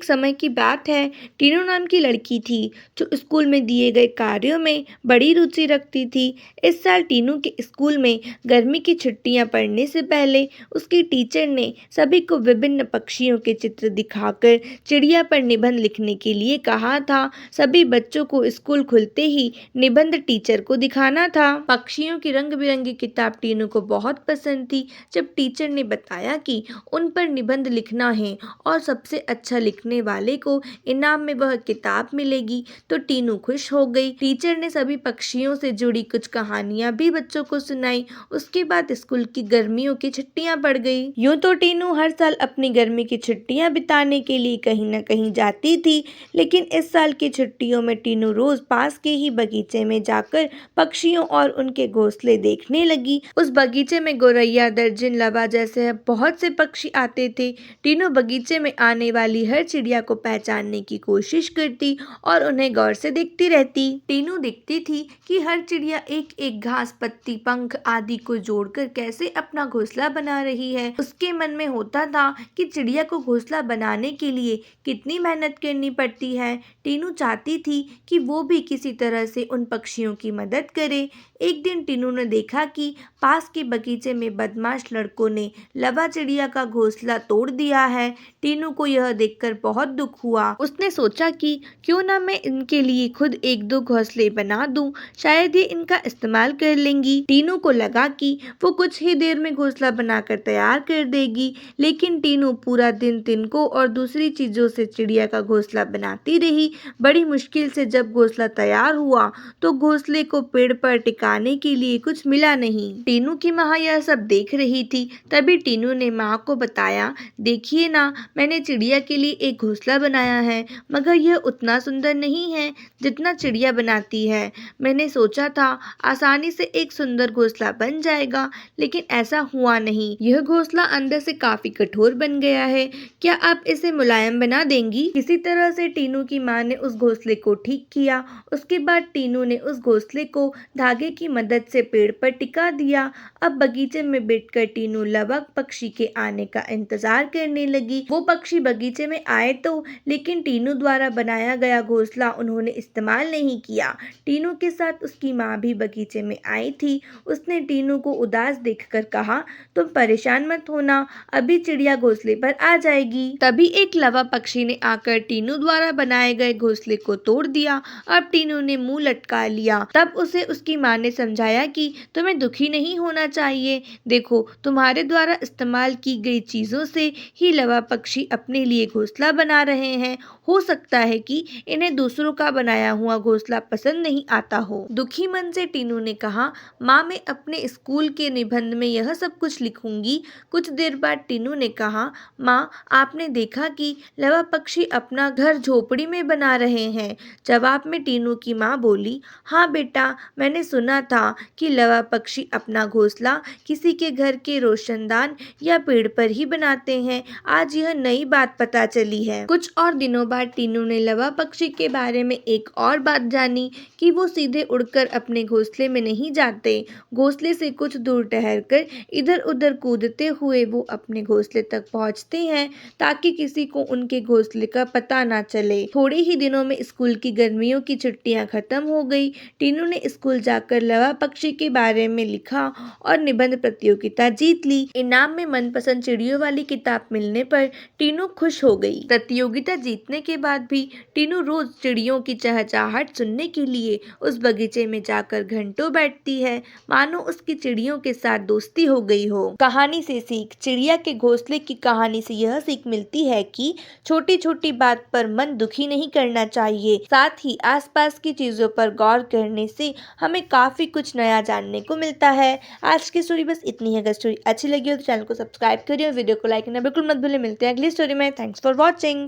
एक समय की बात है। टीनू नाम की लड़की थी जो स्कूल में दिए गए कार्यों में बड़ी रुचि रखती थी। इस साल टीनू के स्कूल में गर्मी की छुट्टियां पड़ने से पहले उसकी टीचर ने सभी को विभिन्न पक्षियों के चित्र दिखाकर चिड़िया पर निबंध लिखने के लिए कहा था। सभी बच्चों को स्कूल खुलते ही निबंध टीचर को दिखाना था। पक्षियों की रंग बिरंगी किताब टीनू को बहुत पसंद थी। जब टीचर ने बताया कि उन पर निबंध लिखना है और सबसे अच्छा लिखने वाले को इनाम में वह किताब मिलेगी, तो टीनू खुश हो गई। टीचर ने सभी पक्षियों से जुड़ी कुछ कहानियां भी बच्चों को सुनाई। उसके बाद स्कूल की गर्मियों की छुट्टियां पड़ गई। यूं तो टीनू हर साल अपनी गर्मी की छुट्टियां बिताने के लिए कहीं न कहीं जाती थी, लेकिन इस साल की छुट्टियों में टीनू रोज पास के ही बगीचे में जाकर पक्षियों और उनके घोंसले देखने लगी। उस बगीचे में गौरैया, दर्जन, लवा जैसे बहुत से पक्षी आते थे। टीनू बगीचे में आने वाली हर चिड़िया को पहचानने की कोशिश करती और उन्हें गौर से देखती रहती। टीनू देखती थी कि हर चिड़िया एक एक घास, पत्ती, पंख आदि को जोड़कर कैसे अपना घोंसला बना रही है। उसके मन में होता था कि चिड़िया को घोंसला बनाने के लिए कितनी मेहनत करनी पड़ती है। टीनू चाहती थी कि वो भी किसी तरह से उन पक्षियों की मदद करे। एक दिन टीनू ने देखा कि पास के बगीचे में बदमाश लड़कों ने लवा चिड़िया का घोंसला तोड़ दिया है। टीनू को यह देखकर बहुत दुख हुआ। उसने सोचा कि क्यों ना मैं इनके लिए खुद एक दो घोंसले बना दूं, शायद ये इनका इस्तेमाल कर लेंगी। टीनू को लगा कि वो कुछ ही देर में घोंसला बनाकर तैयार कर देगी, लेकिन टीनू पूरा दिन तिनकों और दूसरी चीजों से चिड़िया का घोंसला बनाती रही। बड़ी मुश्किल से जब घोंसला तैयार हुआ तो घोंसले को पेड़ पर टिकाने के लिए कुछ मिला नहीं। टीनू की माँ यह सब देख रही थी। तभी टीनू ने माँ को बताया, देखिए ना, मैंने चिड़िया के लिए एक घोंसला बनाया है, मगर यह उतना सुंदर नहीं है जितना चिड़िया बनाती है। मैंने सोचा था आसानी से एक सुंदर घोंसला बन जाएगा, लेकिन ऐसा हुआ नहीं। यह घोंसला अंदर से काफी कठोर बन गया है। क्या आप इसे मुलायम बना देंगी? किसी तरह से टीनू की माँ ने उस घोंसले को ठीक किया। उसके बाद टीनू ने उस घोंसले को धागे की मदद से पेड़ पर टिका दिया। अब बगीचे में बैठकर टीनू लवा पक्षी के आने का इंतजार करने लगी। वो पक्षी बगीचे में आए तो, लेकिन टीनू द्वारा बनाया गया घोंसला उन्होंने इस्तेमाल नहीं किया। टीनू के साथ उसकी माँ भी बगीचे में आई थी। उसने टीनू को उदास देखकर कहा, तुम परेशान मत होना, अभी चिड़िया घोंसले पर आ जाएगी। तभी एक लवा पक्षी ने आकर टीनू द्वारा बनाए गए घोंसले को तोड़ दिया। अब टीनू ने मुंह लटका लिया। तब उसे उसकी माँ ने समझाया कि तुम्हें दुखी नहीं होना चाहिए। देखो, तुम्हारे द्वारा इस्तेमाल की गई चीजों से ही लवा पक्षी अपने लिए घोंसला बना रहे हैं। हो सकता है कि इन्हें दूसरों का बनाया हुआ घोंसला पसंद नहीं आता हो। दुखी मन से टीनू ने कहा, माँ, मैं अपने स्कूल के निबंध में यह सब कुछ लिखूंगी। कुछ देर बाद टीनू ने कहा, माँ, आपने देखा कि लवा पक्षी अपना घर झोपड़ी में बना रहे हैं? जवाब में टीनू की माँ बोली, हाँ बेटा, मैंने सुना था कि लवा पक्षी अपना घोंसला किसी के घर के रोशनदान या पेड़ पर ही बनाते हैं। आज यह नई बात पता चली है। कुछ और दिनों बाद टीनू ने लवा पक्षी के बारे में एक और बात जानी कि वो सीधे उड़कर अपने घोंसले में नहीं जाते। घोंसले से कुछ दूर ठहरकर इधर उधर कूदते हुए वो अपने घोंसले तक पहुंचते हैं, ताकि किसी को उनके घोंसले का पता ना चले। थोड़े ही दिनों में स्कूल की गर्मियों की छुट्टियां खत्म हो गई। टीनू ने स्कूल जाकर लवा पक्षी के बारे में लिखा और निबंध प्रतियोगिता जीत ली। इनाम में मनपसंद चिड़ियों वाली किताब मिलने पर टीनू खुश हो गई। प्रतियोगिता जीतने के बाद भी टीनू रोज चिड़ियों की चहचहाहट सुनने के लिए उस बगीचे में जाकर घंटों बैठती है, मानो उसकी चिड़ियों के साथ दोस्ती हो गई हो। कहानी से सीख। चिड़िया के घोंसले की कहानी से यह सीख मिलती है कि छोटी छोटी बात पर मन दुखी नहीं करना चाहिए। साथ ही आसपास की चीजों पर गौर करने से हमें काफी कुछ नया जानने को मिलता है। आज की स्टोरी बस इतनी है। अगर स्टोरी अच्छी लगी हो तो चैनल को सब्सक्राइब करिए और वीडियो को लाइक करना बिल्कुल मत भूलें। मिलते हैं अगली स्टोरी में। Thanks for watching.